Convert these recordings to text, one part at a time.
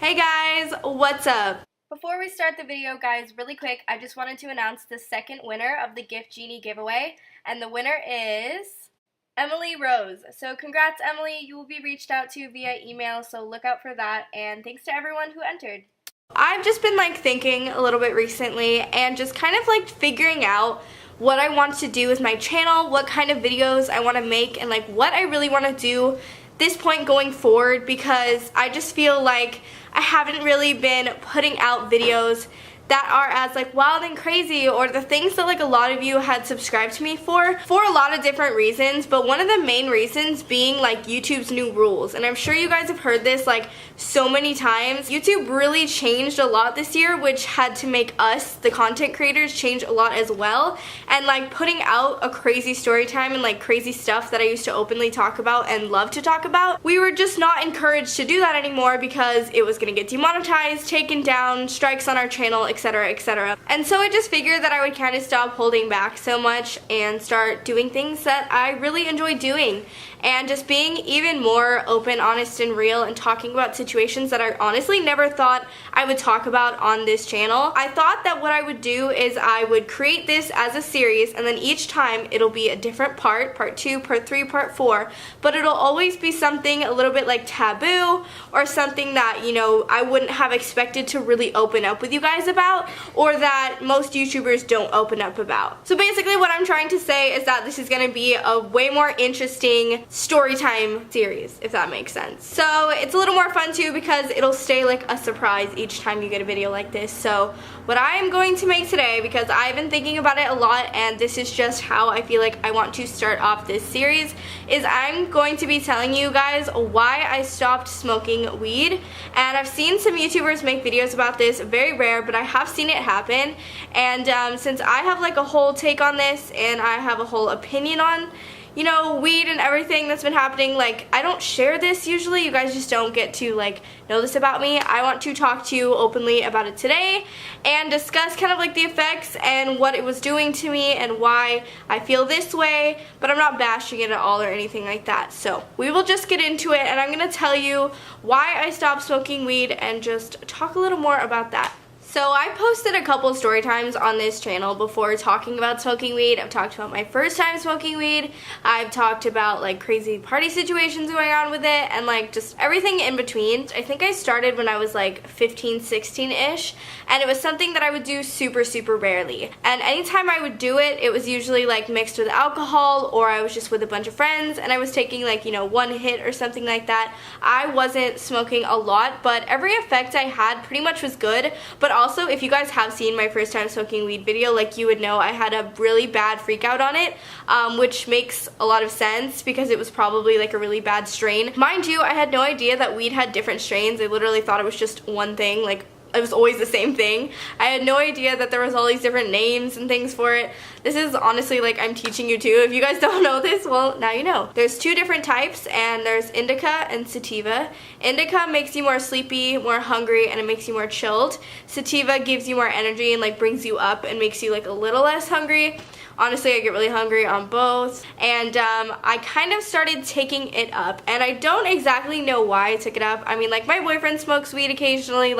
Hey guys, what's up? Before we start the video, guys, really quick, I just wanted to announce the second winner of the Gift Genie giveaway, and the winner is Emily Rose. So congrats, Emily. You will be reached out to via email, so look out for that, and thanks to everyone who entered. I've just been thinking a little bit recently and just kind of figuring out what I want to do with my channel, what kind of videos I want to make, and what I really want to do this point going forward, because I just feel like I haven't really been putting out videos that are as wild and crazy, or the things that a lot of you had subscribed to me for a lot of different reasons, but one of the main reasons being YouTube's new rules. And I'm sure you guys have heard this so many times. YouTube really changed a lot this year, which had to make us, the content creators, change a lot as well. And putting out a crazy story time and crazy stuff that I used to openly talk about and love to talk about, we were just not encouraged to do that anymore because it was gonna get demonetized, taken down, strikes on our channel, etc, etc. And so I just figured that I would kind of stop holding back so much and start doing things that I really enjoy doing, and just being even more open, honest, and real, and talking about situations that I honestly never thought I would talk about on this channel. I thought that what I would do is I would create this as a series, and then each time it'll be a different part 2, part 3, part 4, but it'll always be something a little bit taboo, or something that, I wouldn't have expected to really open up with you guys about, or that most YouTubers don't open up about. So basically what I'm trying to say is that this is going to be a way more interesting story time series, if that makes sense. So it's a little more fun too, because it'll stay a surprise each time you get a video like this. So what I am going to make today, because I've been thinking about it a lot and this is just how I feel I want to start off this series, is I'm going to be telling you guys why I stopped smoking weed. And I've seen some YouTubers make videos about this, very rare, but I have seen it happen. And since I have a whole take on this, and I have a whole opinion on weed and everything that's been happening, I don't share this usually. You guys just don't get to know this about me. I want to talk to you openly about it today and discuss kind of the effects and what it was doing to me and why I feel this way, but I'm not bashing it at all or anything like that. So we will just get into it, and I'm gonna tell you why I stopped smoking weed and just talk a little more about that. So I posted a couple story times on this channel before talking about smoking weed. I've talked about my first time smoking weed. I've talked about crazy party situations going on with it, and just everything in between. I think I started when I was 15, 16-ish, and it was something that I would do super, super rarely. And anytime I would do it, it was usually mixed with alcohol, or I was just with a bunch of friends and I was taking one hit or something like that. I wasn't smoking a lot, but every effect I had pretty much was good. But also, if you guys have seen my first time smoking weed video, you would know I had a really bad freak out on it, which makes a lot of sense because it was probably a really bad strain. Mind you, I had no idea that weed had different strains. I literally thought it was just one thing, it was always the same thing. I had no idea that there was all these different names and things for it. This is honestly I'm teaching you too. If you guys don't know this, well, now you know. There's two different types, and there's indica and sativa. Indica makes you more sleepy, more hungry, and it makes you more chilled. Sativa gives you more energy and brings you up and makes you a little less hungry. Honestly, I get really hungry on both, and I kind of started taking it up, and I don't exactly know why I took it up. I mean, my boyfriend smokes weed occasionally,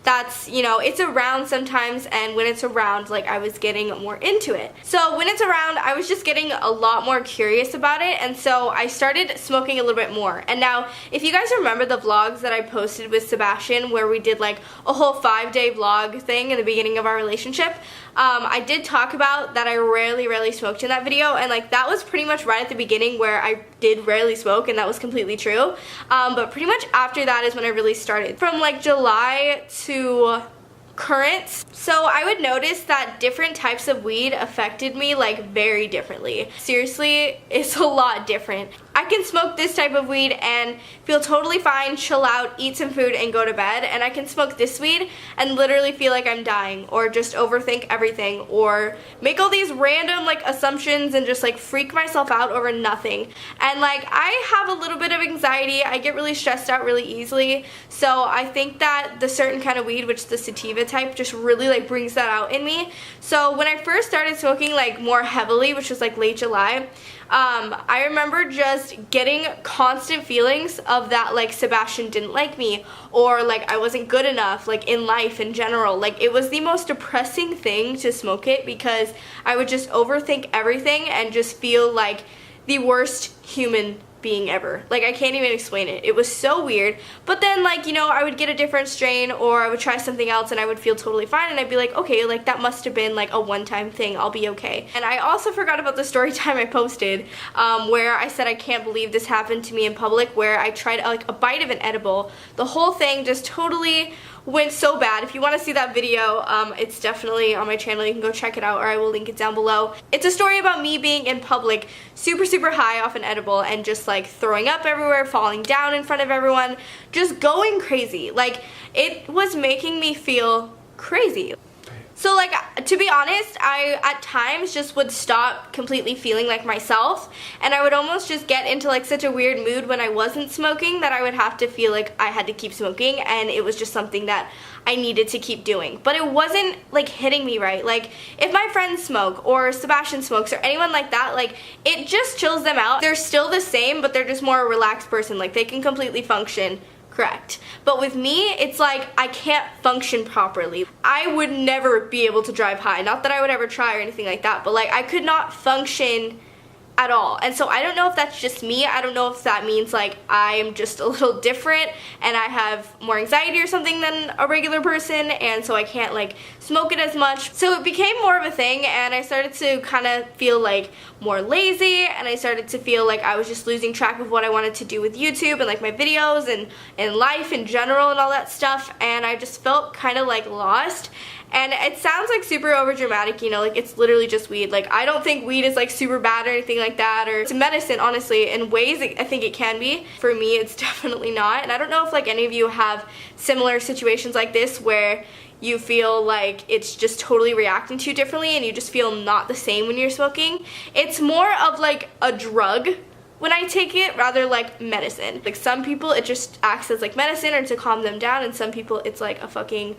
that's, it's around sometimes, and when it's around, I was getting more into it. So when it's around, I was just getting a lot more curious about it, and so I started smoking a little bit more. And now, if you guys remember the vlogs that I posted with Sebastian, where we did a whole 5-day vlog thing in the beginning of our relationship, I did talk about that I rarely smoked in that video, and that was pretty much right at the beginning where I did rarely smoke, and that was completely true. But pretty much after that is when I really started. From July to current. So I would notice that different types of weed affected me very differently. Seriously, it's a lot different. I can smoke this type of weed and feel totally fine, chill out, eat some food, and go to bed. And I can smoke this weed and literally feel like I'm dying, or just overthink everything, or make all these random assumptions and just freak myself out over nothing. And I have a little bit of anxiety. I get really stressed out really easily. So I think that the certain kind of weed, which the sativa type, just really brings that out in me. So when I first started smoking more heavily, which was late July, I remember just getting constant feelings of that, like, Sebastian didn't like me, or like I wasn't good enough, like in life in general. Like, it was the most depressing thing to smoke it, because I would just overthink everything and just feel like the worst human being ever. Like, I can't even explain it. It was so weird. But then, like, you know, I would get a different strain, or I would try something else and I would feel totally fine, and I'd be like, okay, like, that must have been like a one-time thing, I'll be okay. And I also forgot about the story time I posted, where I said I can't believe this happened to me in public, where I tried like a bite of an edible. The whole thing just totally went so bad. If you want to see that video, it's definitely on my channel. You can go check it out, or I will link it down below. It's a story about me being in public super high off an edible and just like throwing up everywhere, falling down in front of everyone, just going crazy. Like, it was making me feel crazy. So, like, to be honest, I at times just would stop completely feeling like myself, and I would almost just get into like such a weird mood when I wasn't smoking that I would have to feel like I had to keep smoking, and it was just something that I needed to keep doing. But it wasn't like hitting me right. Like, if my friends smoke, or Sebastian smokes, or anyone like that, like, it just chills them out. They're still the same, but they're just more a relaxed person. Like, they can completely function correct. But with me, it's like I can't function properly. I would never be able to drive high. Not that I would ever try or anything like that, but like I could not function at all. And so I don't know if that's just me. I don't know if that means like I'm just a little different and I have more anxiety or something than a regular person, and so I can't like smoke it as much. So it became more of a thing, and I started to kind of feel like more lazy, and I started to feel like I was just losing track of what I wanted to do with YouTube and like my videos and life in general and all that stuff, and I just felt kind of like lost. And it sounds like super over dramatic, you know, like it's literally just weed. Like, I don't think weed is like super bad or anything like that, or it's medicine, honestly. In ways I think it can be. For me, it's definitely not. And I don't know if like any of you have similar situations like this where you feel like it's just totally reacting to you differently and you just feel not the same when you're smoking. It's more of like a drug when I take it, rather like medicine. Like, some people it just acts as like medicine or to calm them down, and some people it's like a fucking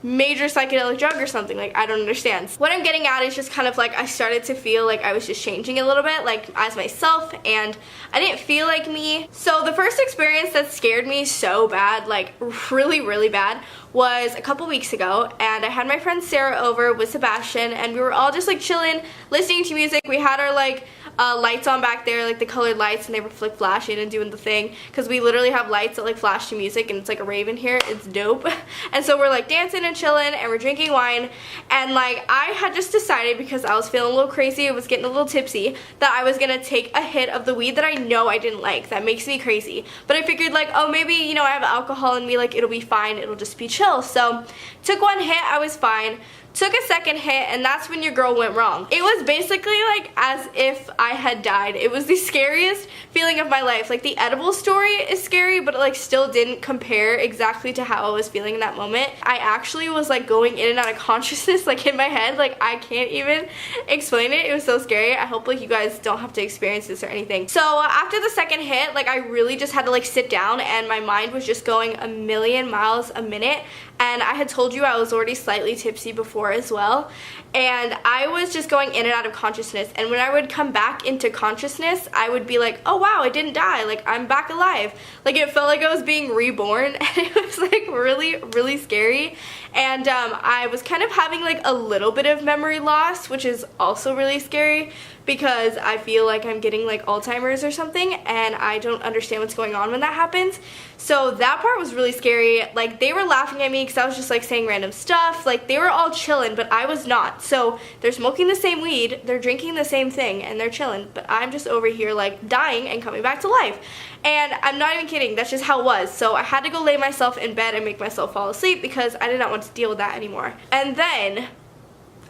major psychedelic drug or something. Like, I don't understand. What I'm getting at is just kind of like I started to feel like I was just changing a little bit, like as myself, and I didn't feel like me. So the first experience that scared me so bad, like really bad, was a couple weeks ago, and I had my friend Sarah over with Sebastian, and we were all just like chilling, listening to music. We had our like lights on back there, like the colored lights, and they were flick flashing and doing the thing, because we literally have lights that like flash to music, and it's like a rave in here. It's dope. And so we're like dancing and chilling, and we're drinking wine, and like I had just decided, because I was feeling a little crazy, I was getting a little tipsy, that I was gonna take a hit of the weed that I know I didn't like, that makes me crazy. But I figured like, oh, maybe, you know, I have alcohol in me, like it'll be fine, it'll just be chill. So took one hit, I was fine. Took a second hit, and that's when your girl went wrong. It was basically like as if I had died. It was the scariest feeling of my life. Like, the edible story is scary, but it like still didn't compare exactly to how I was feeling in that moment. I actually was like going in and out of consciousness, like in my head. Like, I can't even explain it. It was so scary. I hope like you guys don't have to experience this or anything. So after the second hit, like I really just had to like sit down, and my mind was just going a million miles a minute. And I had told you I was already slightly tipsy before as well, and I was just going in and out of consciousness. And when I would come back into consciousness, I would be like, oh wow, I didn't die, like I'm back alive. Like, it felt like I was being reborn, and it was like really scary. And I was kind of having like a little bit of memory loss, which is also really scary, because I feel like I'm getting like Alzheimer's or something, and I don't understand what's going on when that happens. So that part was really scary. Like, they were laughing at me because I was just like saying random stuff. Like, they were all chilling, but I was not. So they're smoking the same weed, they're drinking the same thing, and they're chilling, but I'm just over here like dying and coming back to life. And I'm not even kidding, that's just how it was. So I had to go lay myself in bed and make myself fall asleep, because I did not want to deal with that anymore. And then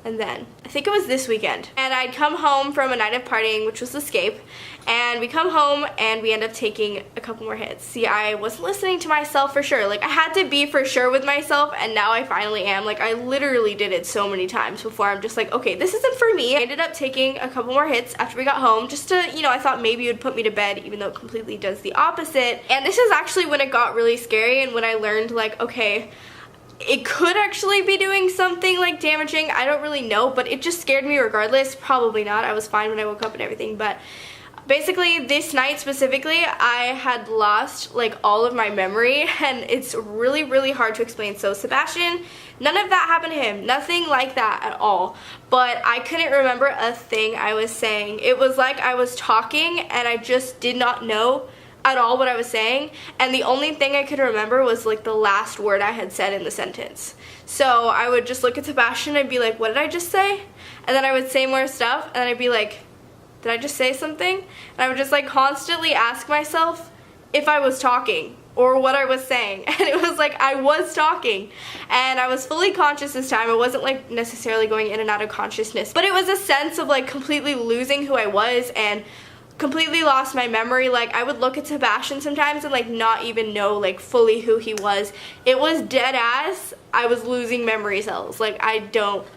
I think it was this weekend, and I'd come home from a night of partying, which was Escape, and we come home and we end up taking a couple more hits. See, I wasn't listening to myself for sure. Like, I had to be for sure with myself, and now I finally am. Like, I literally did it so many times before. I'm just like, okay, this isn't for me. I ended up taking a couple more hits after we got home, just to, you know, I thought maybe it would put me to bed, even though it completely does the opposite. And this is actually when it got really scary, and when I learned like, okay, it could actually be doing something like damaging. I don't really know, but it just scared me regardless. Probably not. I was fine when I woke up and everything, but basically this night specifically, I had lost like all of my memory, and it's really, really hard to explain. So Sebastian, none of that happened to him, nothing like that at all, but I couldn't remember a thing I was saying. It was like I was talking and I just did not know at all what I was saying, and the only thing I could remember was like the last word I had said in the sentence. So I would just look at Sebastian and be like, what did I just say? And then I would say more stuff, and then I'd be like, did I just say something? And I would just like constantly ask myself if I was talking or what I was saying, and it was like I was talking, and I was fully conscious this time. It wasn't like necessarily going in and out of consciousness, but it was a sense of like completely losing who I was and completely lost my memory. Like I would look at Sebastian sometimes and like not even know like fully who he was. It was dead ass. I was losing memory cells. Like I don't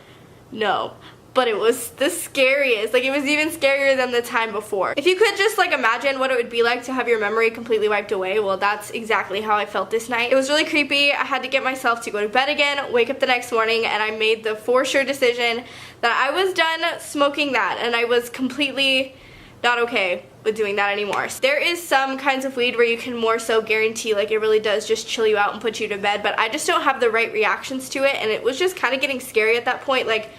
know. But it was the scariest. Like it was even scarier than the time before. If you could just like imagine what it would be like to have your memory completely wiped away, well, that's exactly how I felt this night. It was really creepy. I had to get myself to go to bed again, wake up the next morning, and I made the for sure decision that I was done smoking that, and I was completely not okay with doing that anymore. There is some kinds of weed where you can more so guarantee like it really does just chill you out and put you to bed, but I just don't have the right reactions to it, and it was just kind of getting scary at that point. Like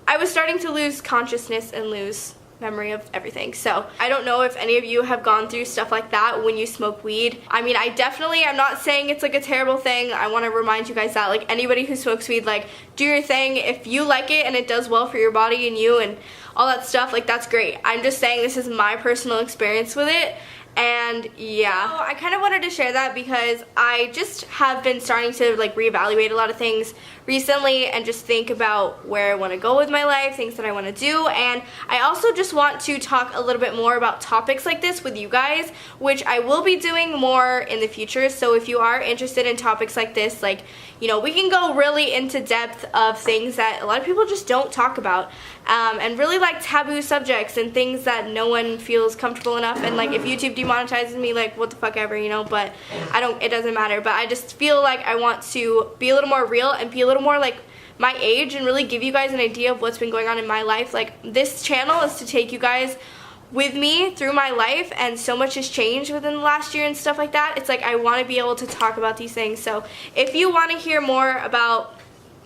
I was starting to lose consciousness and lose memory of everything. So I don't know if any of you have gone through stuff like that when you smoke weed. I mean, I'm not saying it's like a terrible thing. I want to remind you guys that like anybody who smokes weed, like do your thing. If you like it and it does well for your body and you and all that stuff, like that's great. I'm just saying this is my personal experience with it. And yeah, so I kind of wanted to share that because I just have been starting to like reevaluate a lot of things recently and just think about where I want to go with my life, things that I want to do, and I also just want to talk a little bit more about topics like this with you guys, which I will be doing more in the future. So if you are interested in topics like this, like, you know, we can go really into depth of things that a lot of people just don't talk about, and really like taboo subjects and things that no one feels comfortable enough. And like if YouTube demonetizes me, like what the fuck ever, you know, but it doesn't matter. But I just feel like I want to be a little more real and be a little more like my age and really give you guys an idea of what's been going on in my life. Like this channel is to take you guys with me through my life, and so much has changed within the last year and stuff like that. It's like I want to be able to talk about these things. So if you want to hear more about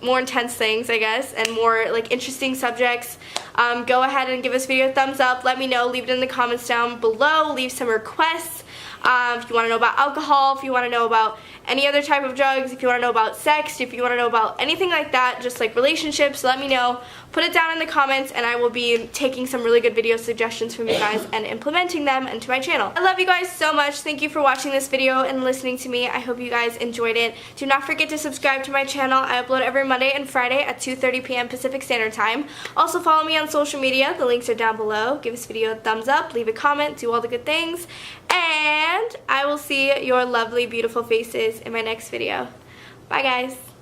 more intense things, I guess, and more like interesting subjects, go ahead and give this video a thumbs up. Let me know, leave it in the comments down below, leave some requests. If you want to know about alcohol, if you want to know about any other type of drugs, if you want to know about sex, if you want to know about anything like that, just like relationships, let me know. Put it down in the comments and I will be taking some really good video suggestions from you guys and implementing them into my channel. I love you guys so much. Thank you for watching this video and listening to me. I hope you guys enjoyed it. Do not forget to subscribe to my channel. I upload every Monday and Friday at 2:30 p.m. Pacific Standard Time. Also follow me on social media. The links are down below. Give this video a thumbs up, leave a comment, do all the good things, and I will see your lovely, beautiful faces in my next video. Bye guys.